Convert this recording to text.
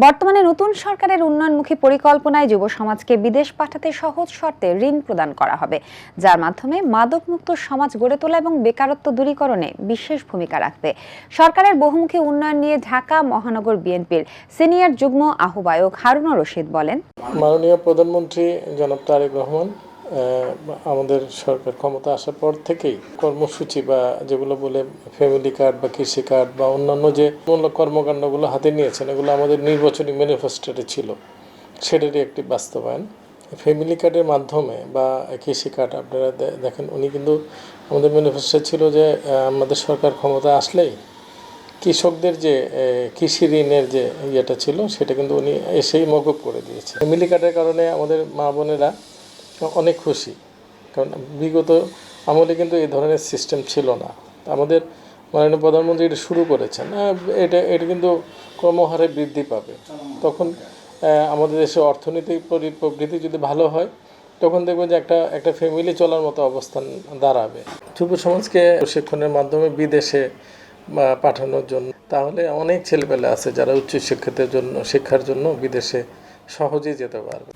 বর্তমানে নতুন সরকারের উন্নয়নমুখী পরিকল্পনায় যুব সমাজকে বিদেশ পাঠাতে সহজ শর্তে ঋণ প্রদান করা হবে, যার মাধ্যমে মাদকমুক্ত সমাজ গড়ে তোলা এবং বেকারত্ব দূরীকরণে বিশেষ ভূমিকা রাখবে। সরকারের বহুমুখী উন্নয়ন নিয়ে ঢাকা মহানগর বিএনপির সিনিয়র যুগ্ম আহ্বায়ক হারুনুর রশিদ বলেন, মাননীয় প্রধানমন্ত্রী জনাব তারেক রহমান আমাদের সরকার ক্ষমতা আসার পর থেকেই কর্মসূচি বা যেগুলো বলে ফ্যামিলি কার্ড বা কৃষি কার্ড বা অন্যান্য যে মূলক কর্মকাণ্ডগুলো হাতে নিয়েছেন, এগুলো আমাদের নির্বাচনী ম্যানিফেস্টোতে ছিল, সেটারই একটি বাস্তবায়ন। ফ্যামিলি কার্ডের মাধ্যমে বা কৃষি কার্ড আপনারা দেখেন, উনি কিন্তু আমাদের ম্যানিফেস্টো ছিল যে আমাদের সরকার ক্ষমতা আসলেই কৃষকদের যে কৃষি ঋণের যে ইয়েটা ছিল সেটা কিন্তু উনি এসেই মকুব করে দিয়েছে। ফ্যামিলি কার্ডের কারণে আমাদের মা বোনেরা অনেক খুশি, কারণ বিগত আমলে কিন্তু এই ধরনের সিস্টেম ছিল না। আমাদের মাননীয় প্রধানমন্ত্রী এটা শুরু করেছেন, এটা কিন্তু ক্রমহারে বৃদ্ধি পাবে। তখন আমাদের দেশের অর্থনৈতিক প্রবৃদ্ধি যদি ভালো হয়, তখন দেখবেন যে একটা ফ্যামিলি চলার মতো অবস্থান দাঁড়াবে। যুব সমাজকে প্রশিক্ষণের মাধ্যমে বিদেশে পাঠানোর জন্য, তাহলে অনেক ছেলেপেলে আছে যারা উচ্চশিক্ষার জন্য বিদেশে সহজেই যেতে পারবে।